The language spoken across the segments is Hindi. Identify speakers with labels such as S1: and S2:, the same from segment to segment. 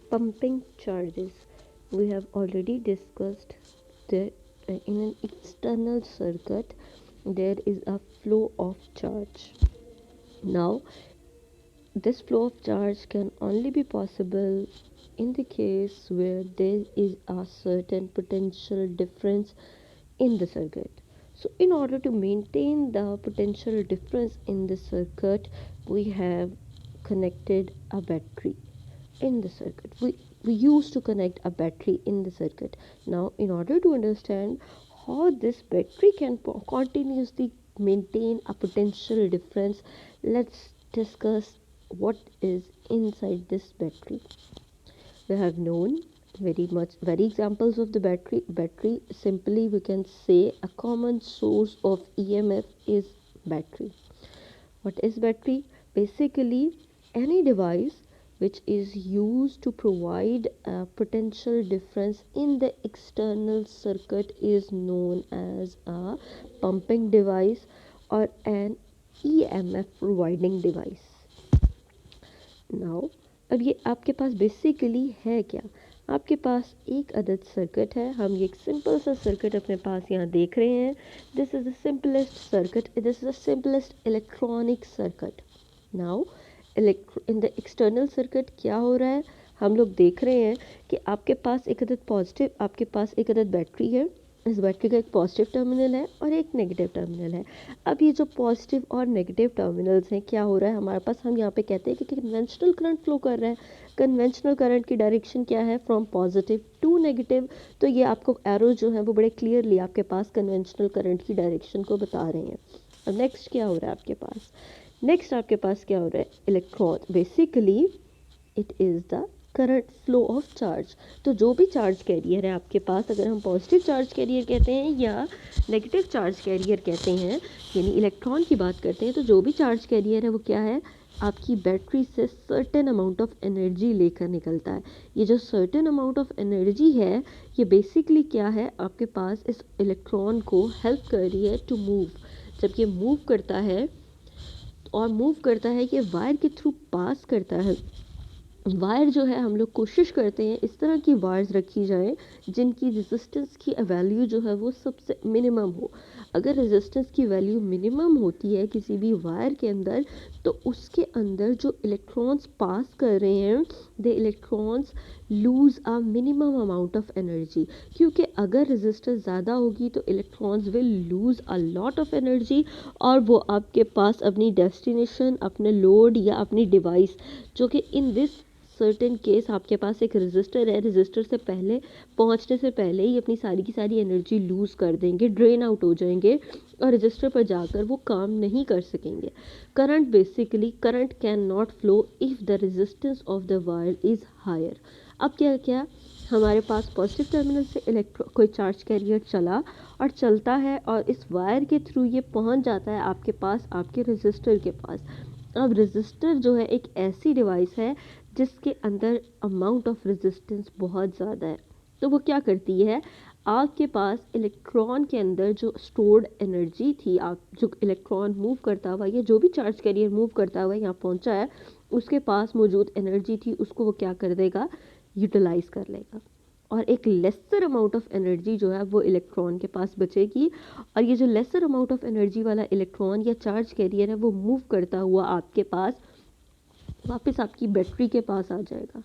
S1: pumping charges. We have already discussed that in an external circuit there is a flow of charge. Now, this flow of charge can only be possible in the case where there is a certain potential difference in the circuit. So, in order to maintain the potential difference in the circuit, we have connected a battery in the circuit. We used to connect a battery in the circuit. Now, in order to understand how this battery can continuously maintain a potential difference, let's discuss what is inside this battery. We have known very examples of the battery. Simply we can say a common source of EMF is battery. What is battery? Basically, any device which is used to provide a potential difference in the external circuit is known as a pumping device or an EMF providing device. Now अब ये आपके पास बेसिकली है क्या? आपके पास एक अदद सर्किट है. हम ये एक सिंपल सा सर्किट अपने पास यहाँ देख रहे हैं. This is the simplest circuit, this is the simplest electronic circuit. Now in the external circuit क्या हो रहा है? हम लोग देख रहे हैं कि आपके पास एक अदद पॉजिटिव, आपके पास एक अदद बैटरी है. इस बैटरी का एक पॉजिटिव टर्मिनल है और एक नेगेटिव टर्मिनल है. अब ये जो पॉजिटिव और नेगेटिव टर्मिनल्स हैं, क्या हो रहा है हमारे पास? हम यहाँ पे कहते हैं कि कन्वेंशनल करंट फ्लो कर रहा है. कन्वेंशनल करंट की डायरेक्शन क्या है? From positive to negative. तो ये आपको एरो जो है वो बड़े क्लियरली आपके पास कन्वेंशनल करंट की डायरेक्शन को बता रहे हैं. अब नेक्स्ट क्या हो रहा है आपके पास? नेक्स्ट आपके पास क्या हो रहा है? Electron. Basically it is the current flow of charge. तो जो भी चार्ज कैरियर है आपके पास, अगर हम पॉजिटिव चार्ज कैरियर कहते हैं या नेगेटिव चार्ज कैरियर कहते हैं, यानी इलेक्ट्रॉन की बात करते हैं, तो जो भी चार्ज कैरियर है वो क्या है? आपकी बैटरी से सर्टेन अमाउंट ऑफ एनर्जी लेकर निकलता है. ये जो सर्टेन अमाउंट ऑफ एनर्जी है, ये बेसिकली क्या है? आपके पास इस इलेक्ट्रॉन को हेल्प कर रही है टू मूव. जब ये मूव करता है और मूव करता है, ये वायर के थ्रू पास करता है. वायर जो है, हम लोग कोशिश करते हैं इस तरह की वायर्स रखी जाए जिनकी रेजिस्टेंस की वैल्यू जो है वो सबसे मिनिमम हो. अगर रेजिस्टेंस की वैल्यू मिनिमम होती है किसी भी वायर के अंदर, तो उसके अंदर जो इलेक्ट्रॉन्स पास कर रहे हैं, the electrons lose a minimum amount of energy. क्योंकि अगर रेजिस्टेंस ज़्यादा होगी तो electrons will lose a lot of energy और वो आपके पास अपनी डेस्टिनेशन, अपने लोड या अपनी डिवाइस, जो कि इन दिस सर्टेन केस आपके पास एक रेजिस्टर है, रेजिस्टर से पहले पहुंचने से पहले ही अपनी सारी की सारी एनर्जी लूज़ कर देंगे, ड्रेन आउट हो जाएंगे और रजिस्टर पर जाकर वो काम नहीं कर सकेंगे. Current basically, current can not flow if the resistance of the wire is higher. अब क्या क्या हमारे पास पॉजिटिव टर्मिनल से कोई चार्ज कैरियर चला और चलता है और इस वायर के थ्रू ये पहुंच जाता है आपके पास, आपके रेजिस्टर के पास. अब रेजिस्टर जो है एक ऐसी डिवाइस है जिसके अंदर अमाउंट ऑफ रेजिस्टेंस बहुत ज़्यादा है. तो वो क्या करती है? आपके पास इलेक्ट्रॉन के अंदर जो स्टोर्ड एनर्जी थी, आप जो इलेक्ट्रॉन मूव करता हुआ या जो भी चार्ज कैरियर मूव करता हुआ यहाँ पहुँचा है, उसके पास मौजूद एनर्जी थी, उसको वो क्या कर देगा? यूटिलाइज़ कर लेगा. और एक लेसर अमाउंट ऑफ एनर्जी जो है वो इलेक्ट्रॉन के पास बचेगी. और ये जो लेसर अमाउंट ऑफ एनर्जी वाला इलेक्ट्रॉन या चार्ज कैरियर है वो मूव करता हुआ आपके पास वापस आपकी बैटरी के पास आ जाएगा.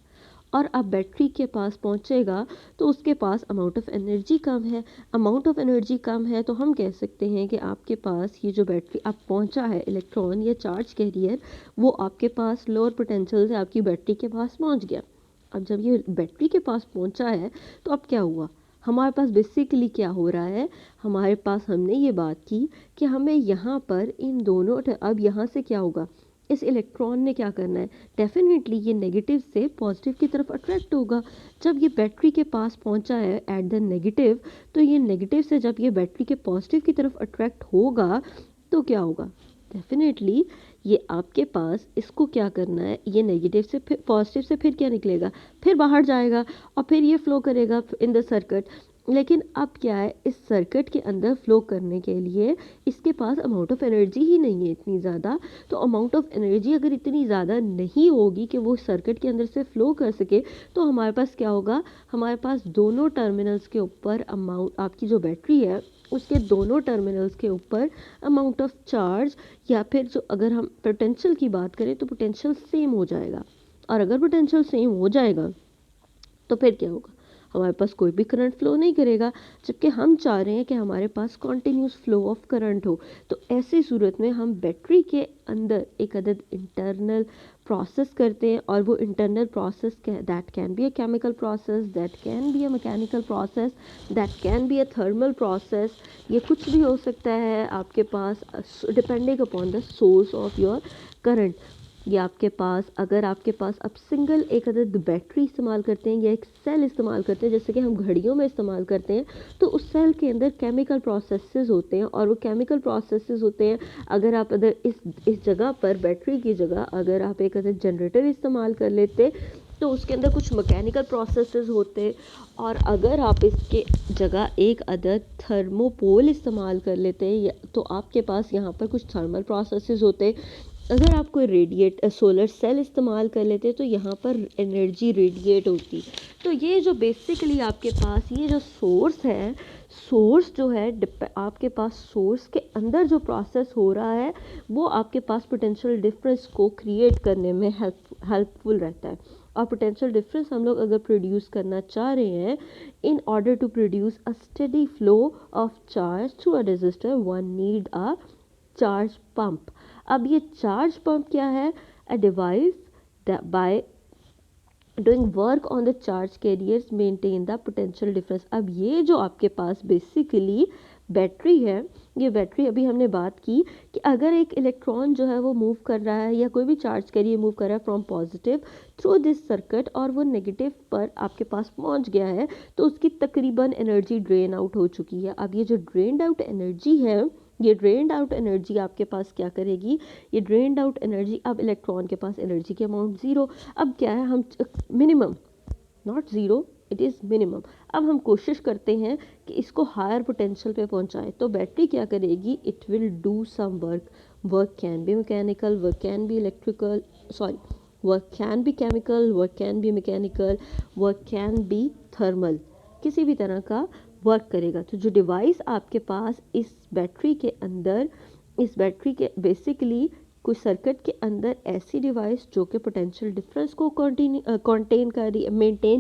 S1: और अब बैटरी के पास पहुंचेगा तो उसके पास अमाउंट ऑफ एनर्जी कम है. अमाउंट ऑफ एनर्जी कम है तो हम कह सकते हैं कि आपके पास ये जो बैटरी अब पहुंचा है, इलेक्ट्रॉन या चार्ज कैरियर, वो आपके पास लोअर पोटेंशियल से आपकी बैटरी के पास पहुंच गया. अब जब ये बैटरी के पास पहुंचा है तो अब क्या हुआ? हमारे पास बेसिकली क्या हो रहा है? हमारे पास हमने ये बात की कि हमें यहाँ पर इन दोनों, अब यहाँ से क्या होगा? इस इलेक्ट्रॉन ने क्या करना है? डेफिनेटली ये नेगेटिव से पॉजिटिव की तरफ अट्रैक्ट होगा. जब ये बैटरी के पास पहुंचा है एट द नेगेटिव, तो ये नेगेटिव से जब ये बैटरी के पॉजिटिव की तरफ अट्रैक्ट होगा तो क्या होगा? डेफिनेटली ये आपके पास इसको क्या करना है? ये नेगेटिव से फिर पॉजिटिव से फिर क्या निकलेगा? फिर बाहर जाएगा और फिर ये फ्लो करेगा इन द सर्किट. लेकिन अब क्या है, इस सर्किट के अंदर फ्लो करने के लिए इसके पास अमाउंट ऑफ एनर्जी ही नहीं है इतनी ज़्यादा। तो अमाउंट ऑफ एनर्जी अगर इतनी ज़्यादा नहीं होगी कि वो सर्किट के अंदर से फ्लो कर सके, तो हमारे पास क्या होगा, हमारे पास दोनों टर्मिनल्स के ऊपर अमाउंट, आपकी जो बैटरी है उसके दोनों टर्मिनल्स के ऊपर अमाउंट ऑफ चार्ज, या फिर जो अगर हम पोटेंशियल की बात करें तो पोटेंशियल सेम हो जाएगा। और अगर पोटेंशियल सेम हो जाएगा तो फिर क्या होगा, हमारे पास कोई भी करंट फ्लो नहीं करेगा, जबकि हम चाह रहे हैं कि हमारे पास कॉन्टिन्यूस फ्लो ऑफ करंट हो। तो ऐसी सूरत में हम बैटरी के अंदर एक अदद इंटरनल प्रोसेस करते हैं, और वो internal process that can be a chemical process, that can be a mechanical process, that can be a thermal process. ये कुछ भी हो सकता है आपके पास, depending upon the source of your current. ये आपके पास, अगर आपके पास आप सिंगल एक अदद बैटरी इस्तेमाल करते हैं या एक सेल इस्तेमाल करते हैं, जैसे कि हम घड़ियों में इस्तेमाल करते हैं, तो उस सेल के अंदर केमिकल प्रोसेसेस होते हैं, और वो केमिकल प्रोसेसेस होते हैं। अगर आप अगर इस जगह पर बैटरी की जगह अगर आप एक अदद जनरेटर इस्तेमाल कर लेते, तो उसके अंदर कुछ मैकेनिकल प्रोसेसेस होते। और अगर आप इसके जगह एक अदद थर्मोपोल इस्तेमाल कर लेते हैं, तो आपके पास यहाँ पर कुछ थर्मल प्रोसेसेस होते। अगर आप कोई सोलर सेल इस्तेमाल कर लेते हैं, तो यहाँ पर एनर्जी रेडिएट होती। तो ये जो बेसिकली आपके पास ये जो सोर्स है, सोर्स जो है आपके पास सोर्स के अंदर जो प्रोसेस हो रहा है, वो आपके पास पोटेंशियल डिफरेंस को क्रिएट करने में हेल्पफुल रहता है। और पोटेंशियल डिफरेंस हम लोग अगर प्रोड्यूस करना चाह रहे हैं, in order to produce a steady flow of charge through a resistor, one need a charge pump. अब ये चार्ज पंप क्या है, a device by doing work on the charge carriers maintain the potential difference. अब ये जो आपके पास बेसिकली बैटरी है, ये बैटरी अभी हमने बात की कि अगर एक इलेक्ट्रॉन जो है वो मूव कर रहा है, या कोई भी चार्ज कैरियर मूव कर रहा है from positive through this circuit, और वो नेगेटिव पर आपके पास पहुंच गया है, तो उसकी तकरीबन एनर्जी ड्रेन आउट हो चुकी है। अब ये जो ड्रेन्ड आउट एनर्जी है, ये ड्रेन्ड आउट एनर्जी आपके पास क्या करेगी, ये ड्रेन्ड आउट एनर्जी, अब इलेक्ट्रॉन के पास एनर्जी की अमाउंट ज़ीरो। अब क्या है, हम minimum, not zero, it is minimum. अब हम कोशिश करते हैं कि इसको हायर पोटेंशियल पे पहुंचाएं, तो बैटरी क्या करेगी, it will do some work. Work can be mechanical, work can be electrical, sorry, work can be chemical, work can be mechanical, work can be thermal, किसी भी तरह का वर्क करेगा। तो जो डिवाइस आपके पास इस बैटरी के अंदर, इस बैटरी के बेसिकली कुछ सर्किट के अंदर ऐसी डिवाइस जो कि पोटेंशियल डिफरेंस को मेंटेन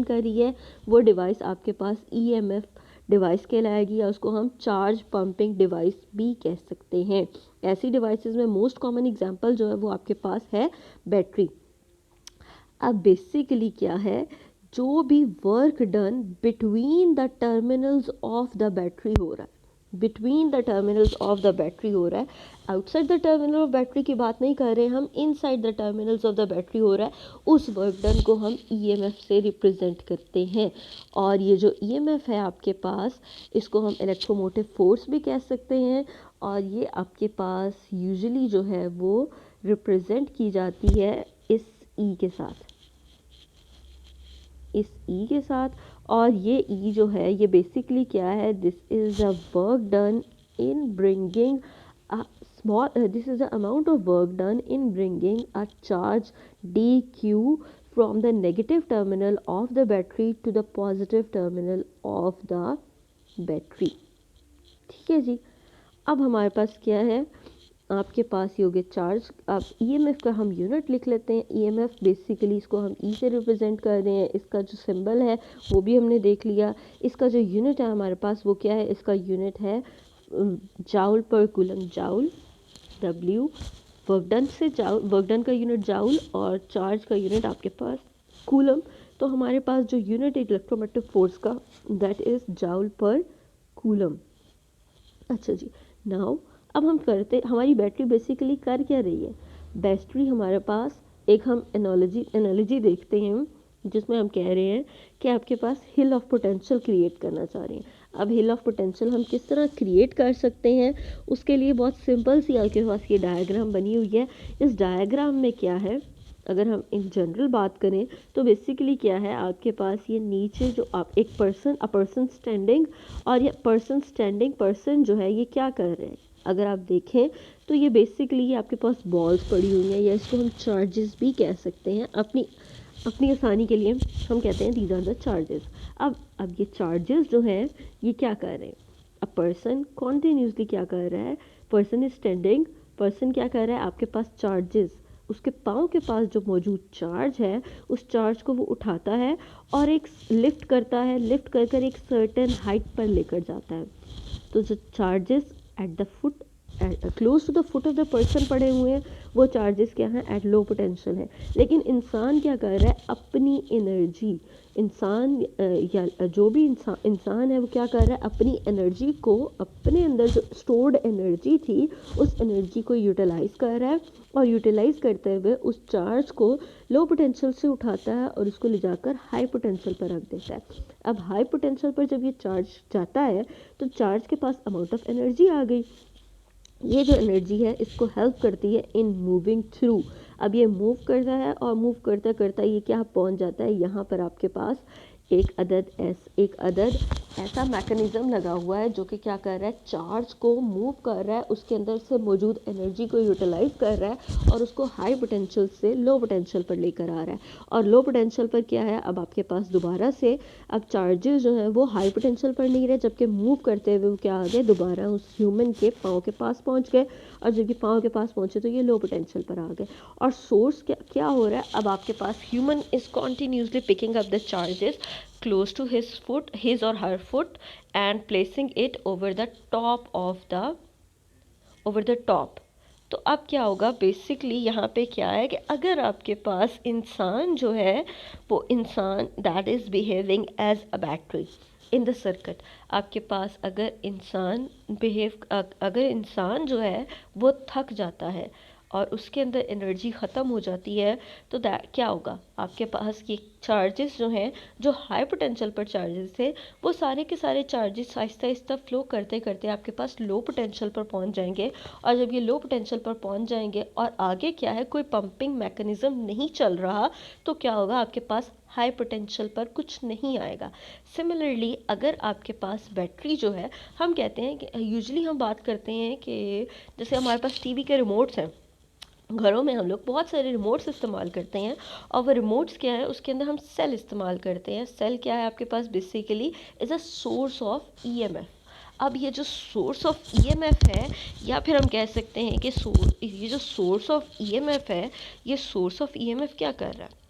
S1: कर रही है, वो डिवाइस आपके पास ईएमएफ डिवाइस कहलाएगी, या उसको हम चार्ज पंपिंग डिवाइस भी कह सकते हैं। ऐसी डिवाइसेस में मोस्ट कॉमन एग्जांपल जो है वो आपके पास है बैटरी। अब बेसिकली क्या है, जो भी work done between the terminals of the battery हो रहा है, between the terminals of the battery हो रहा है, outside the terminal of battery की बात नहीं कर रहे हैं हम, inside the terminals of the battery हो रहा है, उस वर्क डन को हम ईएमएफ से रिप्रेजेंट करते हैं। और ये जो ईएमएफ है आपके पास, इसको हम इलेक्ट्रोमोटिव फोर्स भी कह सकते हैं, और ये आपके पास यूजुअली जो है वो रिप्रेजेंट की जाती है इस ई के साथ, इस ई के साथ। और ये ई जो है ये बेसिकली क्या है, this is a work done in bringing a small, this is the amount of work done in bringing a charge d q from the negative terminal of the battery to the positive terminal of the battery. ठीक है जी। अब हमारे पास क्या है, आपके पास ये हो गया चार्ज। अब ईएमएफ का हम यूनिट लिख लेते हैं। ईएमएफ बेसिकली इसको हम ई से रिप्रेजेंट कर रहे हैं, इसका जो सिंबल है वो भी हमने देख लिया। इसका जो यूनिट है हमारे पास वो क्या है, इसका यूनिट है जाउल पर coulomb, joule W. Work done से जाउल, वर्क डन का यूनिट जाउल, और चार्ज का यूनिट आपके पास कूलम। तो हमारे पास जो यूनिट है इलेक्ट्रोमोटिव फोर्स का, दैट इज़ जाउल पर कूलम। अच्छा जी, नाउ अब हम करते, हमारी बैटरी बेसिकली कर क्या रही है, बैटरी हमारे पास एक हम एनालॉजी देखते हैं, जिसमें हम कह रहे हैं कि आपके पास हिल ऑफ पोटेंशियल क्रिएट करना चाह रहे हैं। अब हिल ऑफ पोटेंशियल हम किस तरह क्रिएट कर सकते हैं, उसके लिए बहुत सिंपल सी आपके पास ये डायग्राम बनी हुई है। इस डायग्राम में क्या है, अगर हम इन जनरल बात करें तो बेसिकली क्या है, आपके पास ये नीचे जो आप एक पर्सन स्टैंडिंग और ये पर्सन स्टैंडिंग पर्सन जो है ये क्या कर रहे हैं, अगर आप देखें तो ये बेसिकली ये आपके पास बॉल्स पड़ी हुई हैं, या इसको हम चार्जेस भी कह सकते हैं। अपनी अपनी आसानी के लिए हम कहते हैं दीज आर द चार्जेस। अब ये चार्जेस जो हैं ये क्या कर रहे हैं, अ पर्सन कॉन्टीन्यूसली क्या कर रहा है, पर्सन इज स्टैंडिंग, पर्सन क्या कर रहा है, आपके पास चार्जेस, उसके पाँव के पास जो मौजूद चार्ज है उस चार्ज को वो उठाता है और एक लिफ्ट करता है, लिफ्ट कर कर एक सर्टेन हाइट पर लेकर जाता है। तो जो charges at the foot close to the foot of the person पड़े हुए हैं वो चार्जेस क्या हैं, एट लो पोटेंशियल है। लेकिन इंसान क्या कर रहा है, अपनी एनर्जी, इंसान या जो भी इंसान है वो क्या कर रहा है, अपनी एनर्जी को, अपने अंदर जो स्टोर्ड एनर्जी थी उस एनर्जी को यूटिलाइज कर रहा है, और यूटिलाइज करते हुए उस चार्ज को लो पोटेंशियल से उठाता है और उसको ले जाकर हाई पोटेंशियल पर रख देता है। अब हाई पोटेंशियल पर जब ये चार्ज जाता है तो चार्ज के पास अमाउंट ऑफ एनर्जी आ गई। ये जो एनर्जी है इसको हेल्प करती है इन मूविंग थ्रू। अब ये मूव करता है और मूव करता करता ये क्या पहुंच जाता है, यहाँ पर आपके पास एक अदद ऐसा मैकेनिज्म लगा हुआ है जो कि क्या कर रहा है, चार्ज को मूव कर रहा है, उसके अंदर से मौजूद एनर्जी को यूटिलाइज कर रहा है और उसको हाई पोटेंशियल से लो पोटेंशियल पर लेकर आ रहा है। और लो पोटेंशियल पर क्या है, अब आपके पास दोबारा से अब चार्जेस जो है वो हाई पोटेंशियल पर नहीं रहे, जबकि मूव करते हुए वो क्या आ गए, दोबारा उस ह्यूमन के पाँव के पास पहुंच गए, और जब ये पाँव के पास पहुंचे तो ये लो पोटेंशियल पर आ गए। और सोर्स क्या हो रहा है, अब आपके पास human is continuously picking up the charges close to his or her foot, and placing it over the top. तो अब क्या होगा, बेसिकली यहाँ पे क्या है कि अगर आपके पास इंसान जो है वो इंसान that is behaving as a battery in the circuit, आपके पास अगर इंसान जो है वो थक जाता है और उसके अंदर एनर्जी ख़त्म हो जाती है, तो दैट क्या होगा, आपके पास ये चार्जेस जो हैं, जो हाई पोटेंशियल पर चार्जेस थे, वो सारे के सारे चार्जेस आहिस्ता आहिस्ता फ्लो करते करते आपके पास लो पोटेंशियल पर पहुंच जाएंगे। और जब ये लो पोटेंशियल पर पहुंच जाएंगे और आगे क्या है, कोई पंपिंग मैकेनिज्म नहीं चल रहा, तो क्या होगा, आपके पास हाई पोटेंशियल पर कुछ नहीं आएगा। सिमिलरली अगर आपके पास बैटरी जो है, हम कहते हैं कि यूजुअली हम बात करते हैं कि जैसे हमारे पास टीवी के रिमोट्स हैं, घरों में हम लोग बहुत सारे रिमोट्स इस्तेमाल करते हैं, और वो रिमोट्स क्या है, उसके अंदर हम सेल इस्तेमाल करते हैं। सेल क्या है आपके पास, basically is a source of EMF. अब ये जो सोर्स ऑफ ईएमएफ है, या फिर हम कह सकते हैं कि ये जो सोर्स ऑफ ईएमएफ है, ये सोर्स ऑफ ईएमएफ क्या कर रहा है,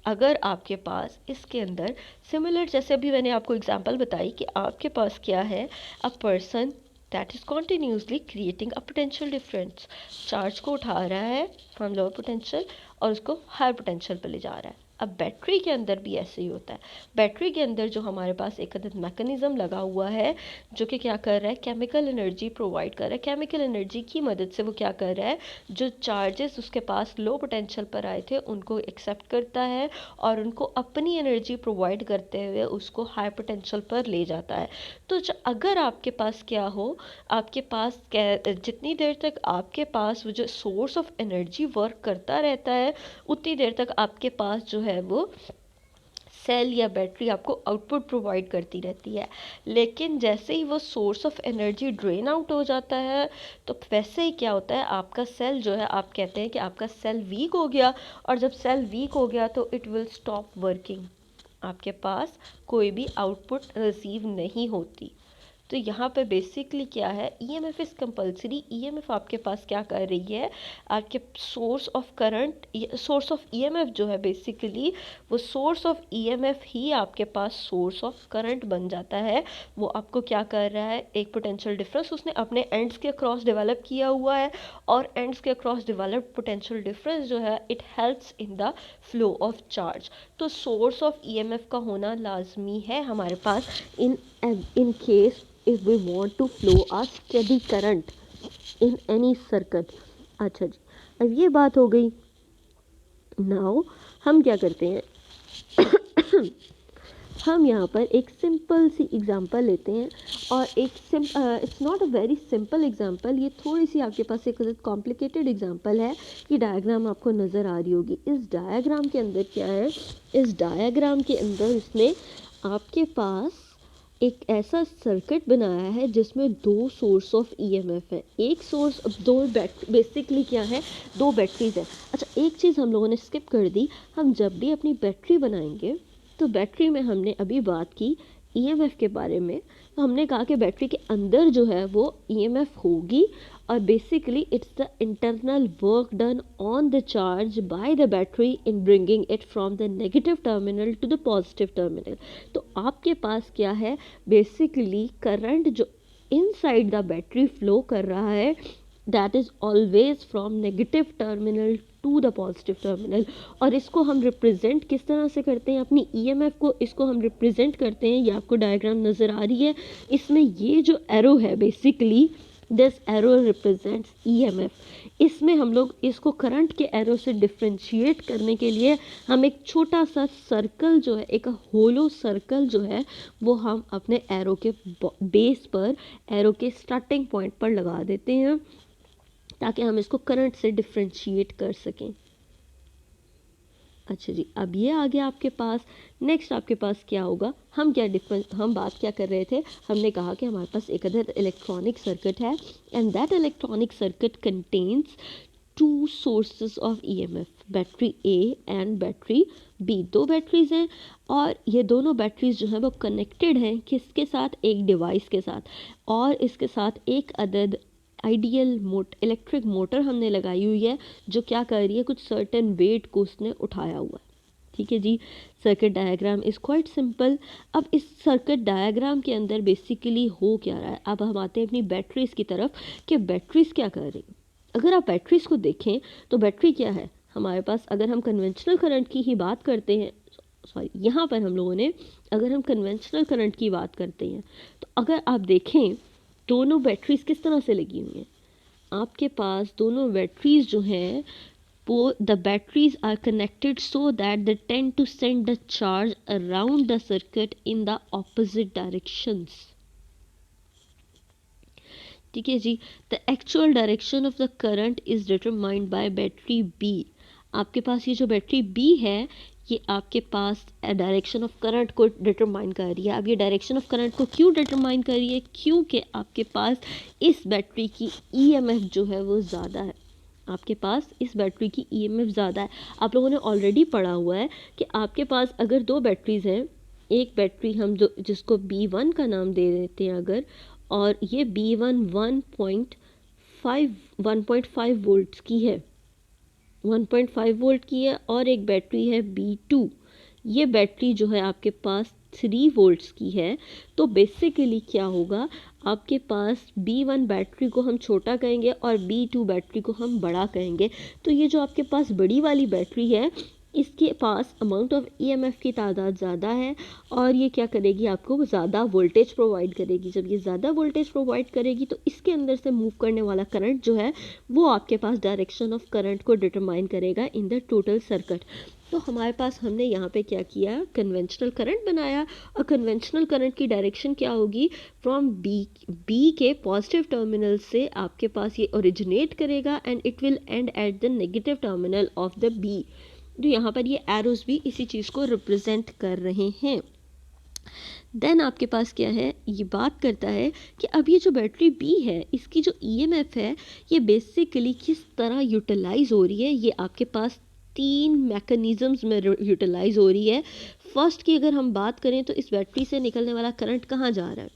S1: अगर आपके पास इसके अंदर सिमिलर, जैसे अभी मैंने आपको एग्जांपल बताई कि आपके पास क्या है, a person that is continuously creating a potential difference, charge को उठा रहा है फ्रॉम लोअर पोटेंशियल और उसको हायर पोटेंशियल पर ले जा रहा है। अब बैटरी के अंदर भी ऐसे ही होता है। बैटरी के अंदर जो हमारे पास एक अदद मैकेनिज्म लगा हुआ है जो कि क्या कर रहा है, केमिकल एनर्जी प्रोवाइड कर रहा है। केमिकल एनर्जी की मदद से वो क्या कर रहा है, जो चार्जेस उसके पास लो पोटेंशियल पर आए थे उनको एक्सेप्ट करता है और उनको अपनी एनर्जी प्रोवाइड करते हुए उसको हाई पोटेंशियल पर ले जाता है। तो अगर आपके पास क्या हो, आपके पास जितनी देर तक आपके पास वो जो सोर्स ऑफ एनर्जी वर्क करता रहता है, उतनी देर तक आपके पास जो है वो सेल या बैटरी आपको आउटपुट प्रोवाइड करती रहती है। लेकिन जैसे ही वो source of energy drain out हो जाता है, तो वैसे ही क्या होता है, आपका सेल जो है, आप कहते हैं कि आपका सेल वीक हो गया, और जब सेल वीक हो गया तो इट विल स्टॉप वर्किंग, आपके पास कोई भी आउटपुट रिसीव नहीं होती। तो यहाँ पे बेसिकली क्या है, ईएमएफ इज़ कंपलसरी। ईएमएफ आपके पास क्या कर रही है, आपके source of current, source of EMF जो है बेसिकली वो सोर्स ऑफ ईएमएफ ही आपके पास सोर्स ऑफ करंट बन जाता है। वो आपको क्या कर रहा है, एक पोटेंशियल डिफरेंस उसने अपने एंड्स के अक्रॉस डेवलप किया हुआ है, और एंड्स के अक्रॉस डेवलप पोटेंशियल डिफरेंस जो है it helps in the flow of charge. तो सोर्स ऑफ ईएमएफ का होना लाजमी है हमारे पास in case if we want to flow a steady current in any circuit। अच्छा जी, अब ये बात हो गई। नाउ हम क्या करते हैं हम यहाँ पर एक सिंपल सी एग्जांपल लेते हैं और it's not a very simple example, ये थोड़ी सी आपके पास एक कॉम्प्लिकेटेड एग्जांपल है। ये डायग्राम आपको नज़र आ रही होगी। इस डायग्राम के अंदर क्या है, इस डायग्राम के अंदर इसने आपके पास एक ऐसा सर्किट बनाया है जिसमें दो सोर्स ऑफ ईएमएफ है। एक सोर्स, दो बेसिकली क्या है, दो बैटरीज है। अच्छा, एक चीज़ हम लोगों ने स्किप कर दी। हम जब भी अपनी बैटरी बनाएंगे तो बैटरी में हमने अभी बात की ईएमएफ के बारे में, तो हमने कहा कि बैटरी के अंदर जो है वो ईएमएफ होगी और basically it's the internal work done on the charge by the battery in bringing it from the negative terminal to the positive terminal. तो आपके पास क्या है, बेसिकली करंट जो इनसाइड द बैटरी फ्लो कर रहा है that is always from negative terminal to the positive terminal. और इसको हम रिप्रेजेंट किस तरह से करते हैं, अपनी ईएमएफ को इसको हम रिप्रेजेंट करते हैं। ये आपको डायग्राम नज़र आ रही है, इसमें ये जो एरो है basically this arrow represents EMF. इसमें हम लोग इसको करंट के एरो से डिफ्रेंशिएट करने के लिए हम एक छोटा सा सर्कल जो है, एक होलो सर्कल जो है वो हम अपने एरो के बेस पर, एरो के स्टार्टिंग पॉइंट पर लगा देते हैं ताकि हम इसको करंट से डिफ्रेंशिएट कर सकें। अच्छा जी, अब ये आ गया आपके पास। नेक्स्ट आपके पास क्या होगा, हम बात क्या कर रहे थे, हमने कहा कि हमारे पास एक अदर इलेक्ट्रॉनिक सर्किट है and that electronic circuit contains two sources of EMF, battery a and battery b. दो बैटरीज हैं और ये दोनों बैटरीज जो हैं वो कनेक्टेड हैं किसके साथ, एक डिवाइस के साथ, और इसके साथ एक अदद आइडियल इलेक्ट्रिक मोटर हमने लगाई हुई है जो क्या कर रही है, कुछ सर्टेन वेट को उसने उठाया हुआ है। ठीक है जी, circuit diagram is quite simple. अब इस सर्किट डायग्राम के अंदर बेसिकली हो क्या रहा है, अब हम आते हैं अपनी बैटरीज़ की तरफ कि बैटरीज़ क्या कर रही हैं। अगर आप बैटरीज़ को देखें तो बैटरी क्या है हमारे पास, अगर हम कन्वेंशनल करंट की ही बात करते हैं, सॉरी यहाँ पर हम लोगों ने अगर हम कन्वेंशनल करंट की बात करते हैं तो अगर आप देखें दोनों बैटरीज किस तरह से लगी हुई हैं, आपके पास दोनों बैटरीज जो हैं वो the batteries are connected so that they tend to send the charge around the circuit in the opposite directions. ठीक है जी, the actual direction of the current is determined by battery B. आपके पास ये जो बैटरी बी है ये आपके पास डायरेक्शन ऑफ करंट को डिटरमाइन कर रही है। अब ये डायरेक्शन ऑफ करंट को क्यों डिटरमाइन कर रही है, क्योंकि आपके पास इस बैटरी की ईएमएफ जो है वो ज़्यादा है, आपके पास इस बैटरी की ईएमएफ ज़्यादा है। आप लोगों ने ऑलरेडी पढ़ा हुआ है कि आपके पास अगर दो बैटरीज हैं, एक बैटरी हम जो जिसको B1 का नाम दे देते हैं अगर, और ये B1 1.5 वोल्ट्स की है, 1.5 वोल्ट की है, और एक बैटरी है B2, ये बैटरी जो है आपके पास 3 वोल्ट्स की है। तो बेसिकली क्या होगा, आपके पास B1 बैटरी को हम छोटा कहेंगे और B2 बैटरी को हम बड़ा कहेंगे। तो ये जो आपके पास बड़ी वाली बैटरी है इसके पास अमाउंट ऑफ ईएमएफ की तादाद ज़्यादा है और ये क्या करेगी, आपको ज़्यादा वोल्टेज प्रोवाइड करेगी। जब ये ज़्यादा वोल्टेज प्रोवाइड करेगी तो इसके अंदर से मूव करने वाला करंट जो है वो आपके पास डायरेक्शन ऑफ करंट को डिटरमाइन करेगा इन द टोटल सर्किट। तो हमारे पास हमने यहाँ पे क्या किया, कन्वेंशनल करंट बनाया, और कन्वेंशनल करंट की डायरेक्शन क्या होगी, फ्रॉम बी के पॉजिटिव टर्मिनल से आपके पास ये ओरिजिनेट करेगा and it will end at the negative terminal of the b. तो यहाँ पर ये एरोज भी इसी चीज़ को रिप्रेजेंट कर रहे हैं। देन आपके पास क्या है, ये बात करता है कि अब ये जो बैटरी बी है इसकी जो ईएमएफ है ये बेसिकली किस तरह यूटिलाइज हो रही है, ये आपके पास 3 मैकेनिज़म्स में यूटिलाइज हो रही है। फर्स्ट की अगर हम बात करें तो इस बैटरी से निकलने वाला करंट कहाँ जा रहा है,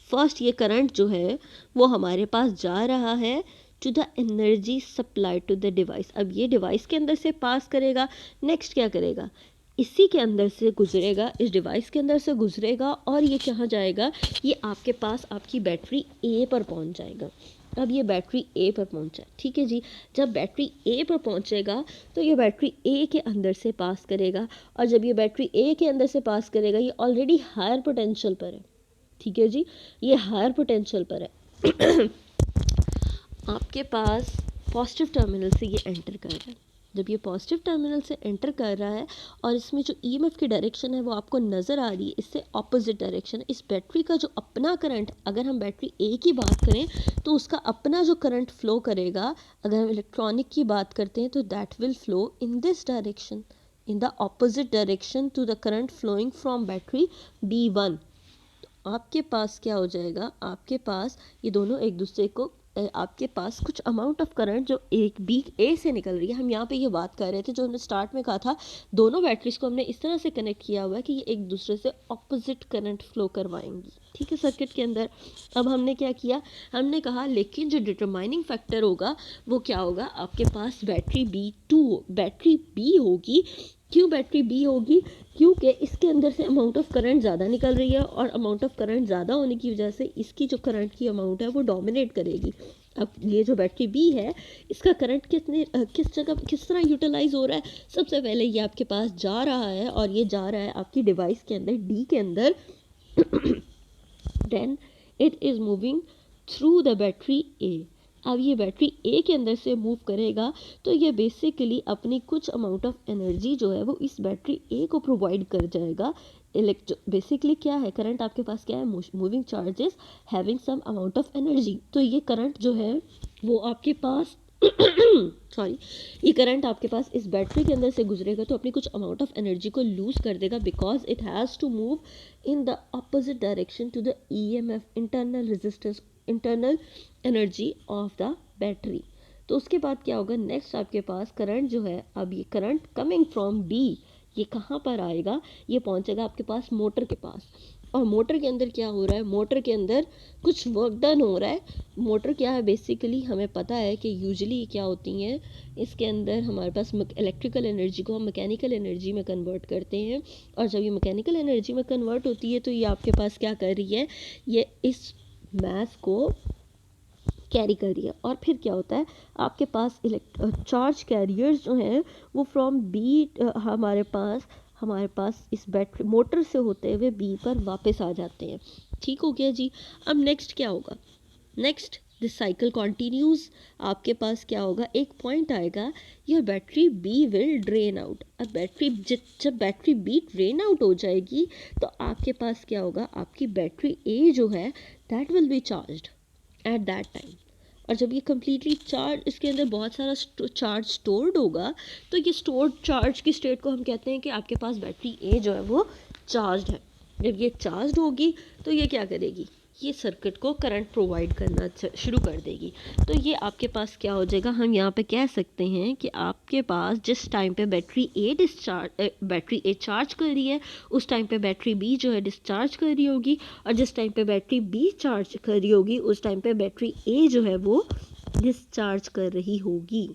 S1: फर्स्ट ये करंट जो है वो हमारे पास जा रहा है to the energy supply to the device. अब ये डिवाइस के अंदर से पास करेगा, नेक्स्ट क्या करेगा, इसी के अंदर से गुजरेगा, इस डिवाइस के अंदर से गुजरेगा और ये कहाँ जाएगा, ये आपके पास आपकी बैटरी ए पर पहुंच जाएगा। अब ये बैटरी ए पर पहुंचा, ठीक है जी, जब बैटरी ए पर पहुंचेगा तो ये बैटरी ए के अंदर से पास करेगा, और जब ये बैटरी ए के अंदर से पास करेगा ये ऑलरेडी हायर पोटेंशियल पर है, ठीक है जी, ये हायर पोटेंशियल पर है। आपके पास पॉजिटिव टर्मिनल से ये एंटर कर रहा है, जब ये पॉजिटिव टर्मिनल से एंटर कर रहा है और इसमें जो ईएमएफ की डायरेक्शन है वो आपको नज़र आ रही है, इससे ऑपोजिट डायरेक्शन। इस बैटरी का जो अपना करंट, अगर हम बैटरी ए की बात करें तो उसका अपना जो करंट फ्लो करेगा, अगर हम इलेक्ट्रॉनिक की बात करते हैं तो that will flow in this direction, in the opposite direction to the current flowing from battery B1। आपके पास क्या हो जाएगा, आपके पास ये दोनों एक दूसरे को, आपके पास कुछ अमाउंट ऑफ करंट जो एक बी ए से निकल रही है, हम यहाँ पे ये बात कर रहे थे जो हमने स्टार्ट में कहा था, दोनों बैटरीज को हमने इस तरह से कनेक्ट किया हुआ है कि ये एक दूसरे से ऑपोजिट करंट फ्लो करवाएंगी, ठीक है, सर्किट के अंदर। अब हमने क्या किया, हमने कहा लेकिन जो डिटरमाइनिंग फैक्टर होगा वो क्या होगा, आपके पास बैटरी बी होगी। क्यों बैटरी बी होगी, क्योंकि इसके अंदर से अमाउंट ऑफ करंट ज़्यादा निकल रही है और अमाउंट ऑफ करंट ज़्यादा होने की वजह से इसकी जो करंट की अमाउंट है वो डोमिनेट करेगी। अब ये जो बैटरी बी है इसका करंट किस जगह किस तरह यूटिलाइज हो रहा है, सबसे पहले ये आपके पास जा रहा है और ये जा रहा है आपकी डिवाइस के अंदर डी के अंदर then it is moving through the battery A. अब ये बैटरी ए के अंदर से मूव करेगा तो ये बेसिकली अपनी कुछ अमाउंट ऑफ एनर्जी जो है वो इस बैटरी ए को प्रोवाइड कर जाएगा। बेसिकली क्या है, करंट आपके पास क्या है, moving charges having some amount of energy. तो ये करंट जो है वो आपके पास सॉरी ये करंट आपके पास इस बैटरी के अंदर से गुजरेगा तो अपनी कुछ अमाउंट ऑफ एनर्जी को लूज कर देगा, because it has to move in the opposite direction to the EMF, internal resistance, internal energy of the battery. तो उसके बाद क्या होगा, नेक्स्ट आपके पास करंट जो है, अब ये करंट कमिंग फ्रॉम बी ये कहाँ पर आएगा, ये पहुँचेगा आपके पास मोटर के पास। और मोटर के अंदर क्या हो रहा है, मोटर के अंदर कुछ वर्क डन हो रहा है। मोटर क्या है, बेसिकली हमें पता है कि यूजुअली क्या होती हैं, इसके अंदर हमारे पास इलेक्ट्रिकल एनर्जी को हम मैकेनिकल एनर्जी में कन्वर्ट करते हैं, और जब ये मैकेनिकल एनर्जी में कन्वर्ट होती है तो ये आपके पास क्या कर रही है, ये इस मास को कैरी कर रही है। और फिर क्या होता है, आपके पास चार्ज कैरियर्स जो हैं वो फ्रॉम बी हमारे पास इस बैटरी मोटर से होते हुए बी पर वापस आ जाते हैं। ठीक हो गया जी। अब नेक्स्ट क्या होगा, नेक्स्ट दिस साइकिल कंटिन्यूज। आपके पास क्या होगा, एक पॉइंट आएगा, your battery b will drain out. अब जब बैटरी बी ड्रेन आउट हो जाएगी तो आपके पास क्या होगा, आपकी बैटरी ए जो है that will be charged at that time. और जब ये कम्प्लीटली चार्ज, इसके अंदर बहुत सारा चार्ज स्टोर्ड होगा, तो ये स्टोर्ड चार्ज की स्टेट को हम कहते हैं कि आपके पास बैटरी ए जो है वो चार्ज है। जब ये चार्ज होगी तो ये क्या करेगी, ये सर्किट को करंट प्रोवाइड करना शुरू कर देगी। तो ये आपके पास क्या हो जाएगा, हम यहाँ पे कह सकते हैं कि आपके पास जिस टाइम पे बैटरी ए चार्ज कर रही है उस टाइम पे बैटरी बी जो है डिस्चार्ज कर रही होगी, और जिस टाइम पे बैटरी बी चार्ज कर रही होगी उस टाइम पे बैटरी ए जो है वो डिस्चार्ज कर रही होगी।